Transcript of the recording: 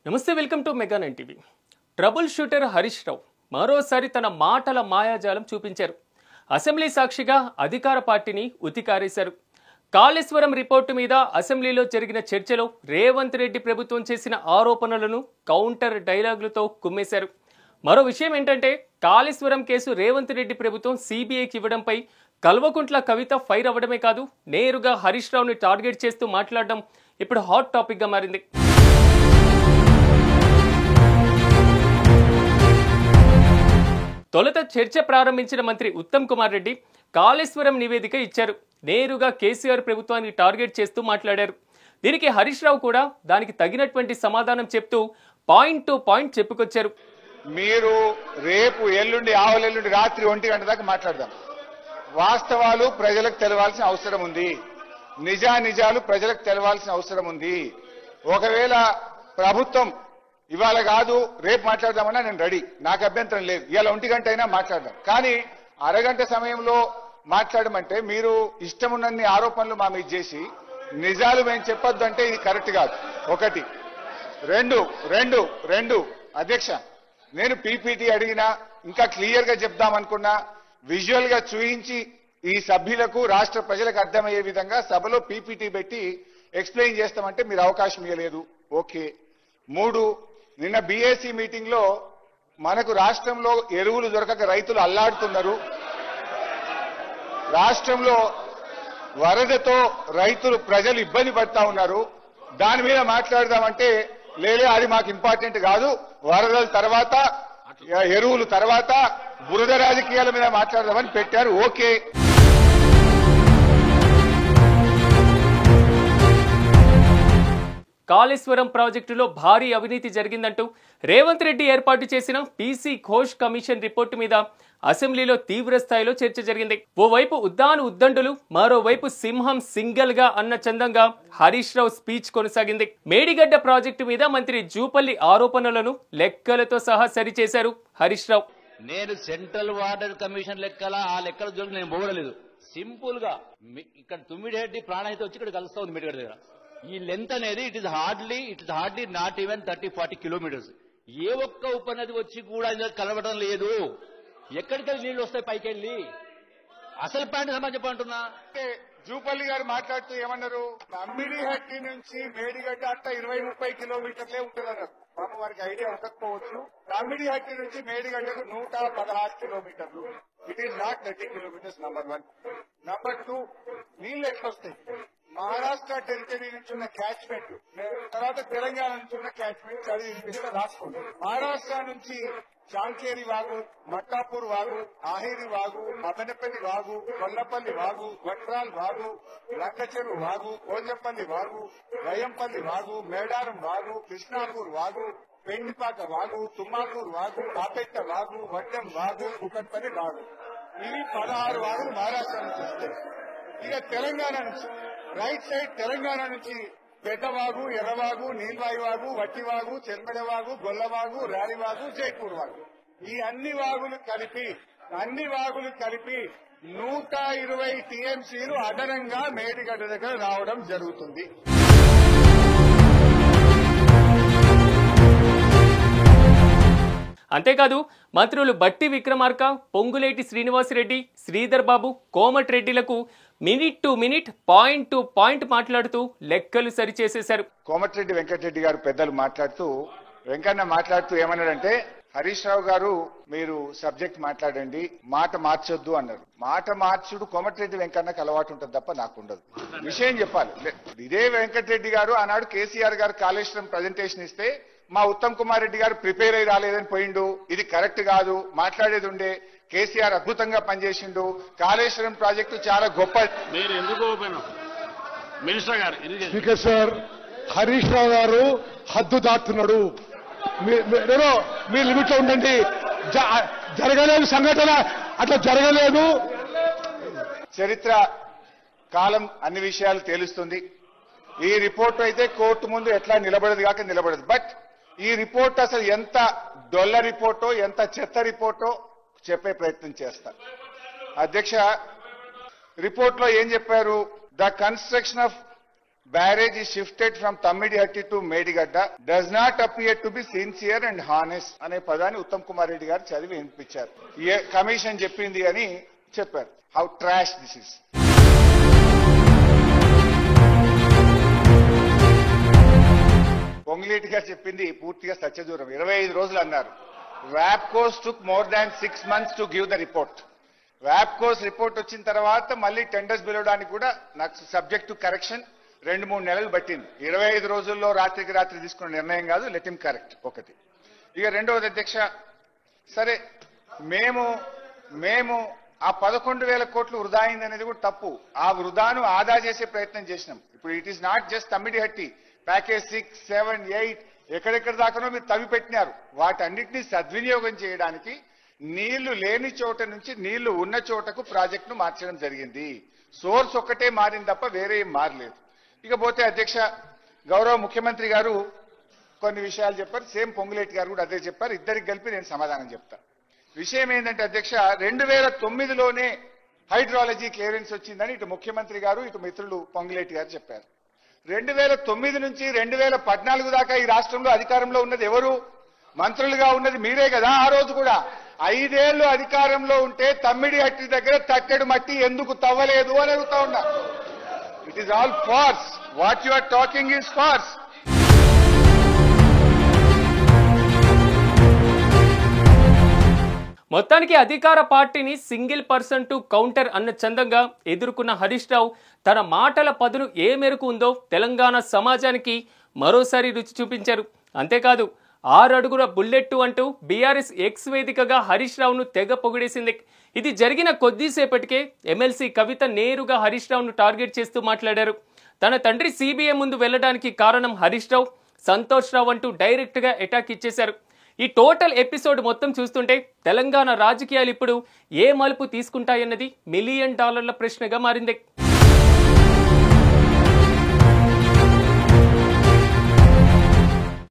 నమస్తే, welcome to mega 9 TV. Trouble shooter Harish Rao మరోసారి తన మాటల మాయాజాలం చూపించారు. అసెంబ్లీ సాక్షిగా అధికార పార్టీని ఉతికారేశారు. కాళేశ్వరం రిపోర్టు మీద అసెంబ్లీలో జరిగిన చర్చలో రేవంత్ రెడ్డి ప్రభుత్వం చేసిన ఆరోపణలను కౌంటర్ డైలాగులతో కుమ్మేశారు. మరో విషయం ఏంటంటే, కాళేశ్వరం కేసు రేవంత్ రెడ్డి ప్రభుత్వం సిబిఐకి ఇవ్వడంపై కల్వకుంట్ల కవిత ఫైర్ అవ్వడమే కాదు, నేరుగా హరీష్ రావుని టార్గెట్ చేస్తూ మాట్లాడడం ఇప్పుడు హాట్ టాపిక్ గా మారింది. తొలుత చర్చ ప్రారంభించిన మంత్రి ఉత్తమ్ కుమార్ రెడ్డి కాళేశ్వరం నివేదిక ఇచ్చారు. నేరుగా కేసీఆర్ ప్రభుత్వాన్ని టార్గెట్ చేస్తూ మాట్లాడారు. దీనికి హరీష్ రావు కూడా దానికి తగినటువంటి సమాధానం చెప్తూ పాయింట్ టు పాయింట్ చెప్పుకొచ్చారు. మీరు రేపు ఎల్లుండి ఆవలెల్లుండి రాత్రి 1 గంట దాకా మాట్లాడదాం. వాస్తవాలు ప్రజలకు తెలవాల్సిన అవసరం ఉంది. నిజాలు ప్రజలకు తెలవాల్సిన అవసరం ఉంది. ఒకవేళ ప్రభుత్వం ఇవాళ కాదు రేపు మాట్లాడదామన్నా నేను రెడీ, నాకు అభ్యంతరం లేదు. ఇవాళ 1 గంట అయినా మాట్లాడదాం. కానీ అరగంట సమయంలో మాట్లాడమంటే మీరు ఇష్టం ఉన్నన్ని ఆరోపణలు మా మీద చేసి నిజాలు మేము చెప్పొద్దు అంటే ఇది కరెక్ట్ కాదు. ఒకటి. రెండు అధ్యక్ష, నేను పీపీటీ అడిగినా ఇంకా క్లియర్ గా చెప్దామనుకున్నా, విజువల్ గా చూయించి ఈ సభ్యులకు రాష్ట్ర ప్రజలకు అర్థమయ్యే విధంగా సభలో పీపీటీ పెట్టి ఎక్స్ప్లెయిన్ చేస్తామంటే మీరు అవకాశం ఇవ్వలేదు. ఓకే. 3, నిన్న బీఏసీ మీటింగ్ లో మనకు రాష్ట్రంలో ఎరువులు దొరకక రైతులు అల్లాడుతున్నారు. రాష్ట్రంలో వరదతో రైతులు ప్రజలు ఇబ్బంది పడతా ఉన్నారు. దాని మీద మాట్లాడదామంటే లేలే, అది మాకు ఇంపార్టెంట్ కాదు, వరదల తర్వాత ఎరువులు తర్వాత బురద రాజకీయాల మీద మాట్లాడదామని పెట్టారు. ఓకే. కాళేశ్వరం ప్రాజెక్టులో భారీ అవినీతి జరిగిందంటూ రేవంత్ రెడ్డి ఏర్పాటు చేసిన పీసీ ఘోష్ కమిషన్ రిపోర్టు మీద అసెంబ్లీలో తీవ్ర స్థాయిలో చర్చ జరిగింది. ఓవైపు ఉద్దాను ఉద్దండులు, మరోవైపు సింహం సింగల్ గా అన్న చందంగా హరీష్ రావు స్పీచ్ కొనసాగింది. మేడిగడ్డ ప్రాజెక్టు మీద మంత్రి జూపల్లి ఆరోపణలను లెక్కలతో సహా సరిచేశారు హరీష్ రావు. నేను సెంట్రల్ వాటర్ కమిషన్ లెక్కల ఆ లెక్కల జోలికి నేను పోవడలేదు. సింపుల్ గా ఇక్కడ తుమ్మిడిహెడ్డి ప్రాణహిత వచ్చి ఇక్కడ కలుస్తా ఉంది మేడిగడ్డ దగ్గర. ఈ లెంత్ అనేది it is hardly not even 30-40 kilometres. ఏ ఒక్క ఉపనది వచ్చి కూడా ఇందులో కలవడం లేదు. ఎక్కడికెళ్ళి నీళ్లు వస్తాయి పైకెళ్ళి? అసలు పాయింట్ సమాజం చెప్పంటున్నా. జూపల్లి గారు మాట్లాడుతూ ఏమన్నారు, తమ్మిడిహట్టి నుంచి మేడిగడ్డ అంతా 20-30 కిలోమీటర్లే ఉంటున్నారు. పాప వారికి ఐడియా ఉండకపోవచ్చు. తమ్మిడిహట్టి నుంచి మేడిగడ్డకు 116 కిలోమీటర్లు. It is not 30 kilometres. Number 1. Number 2, నీళ్లు ఎట్లొస్తాయి? మహారాష్ట్ర టెరిటరీ నుంచి ఉన్న క్యాచ్మెంట్, తర్వాత తెలంగాణ నుంచి ఉన్న క్యాచ్మెంట్ చదివి రాసుకోండి. మహారాష్ట్ర నుంచి చాంకేరి వాగు, మట్టాపూర్ వాగు, ఆహేరి వాగు, మదనపల్లి వాగు, కొల్లపల్లి వాగు, వట్రాల్ వాగు, లంకచెరు వాగు, కోజంపల్లి వాగు, రయంపల్లి వాగు, మేడారం వాగు, కృష్ణాపూర్ వాగు, పెండిపాక వాగు, తుమ్మాకూర్ వాగు, కాపెట్ట వాగు, వడ్డం వాగు, కుకట్పల్లి వాగు. ఇవి 16 వాగులు మహారాష్ట్ర నుంచి వస్తాయి. ఇక తెలంగాణ నుంచి రైట్ సైడ్ తెలంగాణ నుంచి పెద్దవాగు, ఎర్రవాగు, నీల్వాయి వాగు, వట్టివాగు, చెల్మెడవాగు, గొల్లవాగు, ర్యాలివాగు, జైపూర్ వాగు. ఈ అన్ని వాగులు కలిపి 120 టీఎంసీలు అదనంగా మేడిగడ్డ దగ్గర రావడం జరుగుతుంది. అంతేకాదు, మంత్రులు బట్టి విక్రమార్క, పొంగులేటి శ్రీనివాసరెడ్డి, శ్రీధర్ బాబు, కోమటిరెడ్డిలకు minute to minute, point to point మాట్లాడుతూ లెక్కలు సరిచేసేశారు. కోమటిరెడ్డి వెంకటరెడ్డి గారు పెద్దలు వెంకన్న మాట్లాడుతూ ఏమన్నాడంటే, హరీష్ రావు గారు మీరు సబ్జెక్ట్ మాట్లాడండి, మాట మార్చొద్దు అన్నారు. మాట మార్చుడు కోమటిరెడ్డి వెంకన్నకు అలవాటు ఉంటుంది తప్ప నాకు ఉండదు. విషయం చెప్పాలి. ఇదే వెంకటరెడ్డి గారు ఆనాడు కేసీఆర్ గారు కాళేశ్వరం ప్రజెంటేషన్ ఇస్తే మా ఉత్తమ్ కుమార్ రెడ్డి గారు ప్రిపేర్ అయి రాలేదని పోయిండు. ఇది కరెక్ట్ కాదు, మాట్లాడేది ఉండే. కేసీఆర్ అద్భుతంగా పనిచేసిండు, కాళేశ్వరం ప్రాజెక్టు చాలా గొప్ప. మీరు ఎందుకు మినిస్టర్ గారు స్పీకర్ సార్, హరీష్ రావు గారు హద్దు దాటుతున్నాడు. మీరు లిమిట్ లో ఉండండి. జరగలేదు సంఘటన, అట్లా జరగలేదు. చరిత్ర కాలం అన్ని విషయాలు తేలుస్తుంది. ఈ రిపోర్ట్ అయితే కోర్టు ముందు ఎట్లా నిలబడదు కాక నిలబడదు. బట్ ఈ రిపోర్ట్ అసలు ఎంత డొల్ల రిపోర్టో, ఎంత చెత్త రిపోర్టో చెప్పే ప్రయత్నం చేస్తా. అధ్యక్ష, రిపోర్ట్ లో ఏం చెప్పారు? The construction of barrage is shifted from Tammidihatti to Medigadda does not appear to be sincere and honest అనే పదాన్ని ఉత్తమ్ కుమార్ రెడ్డి గారు చదివి వినిపించారు. కమిషన్ చెప్పింది అని చెప్పారు. How trash this is. Ponguleti గారు చెప్పింది పూర్తిగా సత్యదూరం. 25 రోజులు అన్నారు. వ్యాప్కోస్ took more than 6 months to give the report. వ్యాప్కోస్ రిపోర్ట్ వచ్చిన తర్వాత మళ్ళీ టెండర్స్ పిలవడానికి కూడా నాకు సబ్జెక్ట్ టు కరెక్షన్ 2-3 నెలలు పట్టింది. 25 రోజుల్లో రాత్రికి రాత్రి తీసుకున్న నిర్ణయం కాదు. లెట్ హిమ్ కరెక్ట్ ఒకటి. ఇక రెండవది అధ్యక్ష, సరే మేము ఆ 11,000 కోట్లు వృధా అయింది అనేది కూడా తప్పు. ఆ వృధాను ఆదా చేసే ప్రయత్నం చేసినాం. ఇప్పుడు it is not just Tummidihatti, package 6, 7, 8 ఎక్కడెక్కడ దాకానో మీరు తవ్వి పెట్టినారు. వాటన్నిటినీ సద్వినియోగం చేయడానికి నీళ్లు లేని చోట నుంచి నీళ్లు ఉన్న చోటకు ప్రాజెక్టును మార్చడం జరిగింది. సోర్స్ ఒక్కటే మారింది తప్ప వేరే ఏం మారలేదు. ఇకపోతే అధ్యక్ష, గౌరవ ముఖ్యమంత్రి గారు కొన్ని విషయాలు చెప్పారు. సేమ్ పొంగులేటి గారు కూడా అదే చెప్పారు. ఇద్దరికి కలిపి నేను సమాధానం చెప్తా. విషయం ఏంటంటే అధ్యక్ష, 2009లోనే హైడ్రాలజీ క్లియరెన్స్ వచ్చిందని ఇటు ముఖ్యమంత్రి గారు ఇటు మిత్రులు పొంగులేటి గారు చెప్పారు. 2009 నుంచి 2014 దాకా ఈ రాష్ట్రంలో అధికారంలో ఉన్నది ఎవరు? మంత్రులుగా ఉన్నది మీరే కదా. ఆ రోజు కూడా 5 ఏళ్లు అధికారంలో ఉంటే తమ్మిడిహట్టి దగ్గర తట్టెడు మట్టి ఎందుకు తవ్వలేదు అని అడుగుతా ఉన్నా. It is all farce. What you are talking is farce. మొత్తానికి అధికార పార్టీని సింగిల్ పర్సన్ టు కౌంటర్ అన్న చందంగా ఎదుర్కొన్న హరీష్ రావు తన మాటల పదును ఏ మేరకు ఉందో తెలంగాణ సమాజానికి మరోసారి రుచి చూపించారు. అంతేకాదు 6 అడుగుల బుల్లెట్ అంటూ బీఆర్ఎస్ ఎక్స్ వేదికగా హరీష్ రావును తెగ పొగిడేసింది. ఇది జరిగిన కొద్దిసేపటికే ఎమ్మెల్సీ కవిత నేరుగా హరీష్ రావును టార్గెట్ చేస్తూ మాట్లాడారు. తన తండ్రి సిబిఐ ముందు వెళ్లడానికి కారణం హరీష్ రావు, సంతోష్ రావు అంటూ డైరెక్ట్ గా అటాక్ ఇచ్చేశారు. ఈ టోటల్ ఎపిసోడ్ మొత్తం చూస్తుంటే తెలంగాణ రాజకీయాలు ఇప్పుడు ఏ మలుపు తీసుకుంటాయన్నది $1 మిలియన్ ప్రశ్నగా మారింది.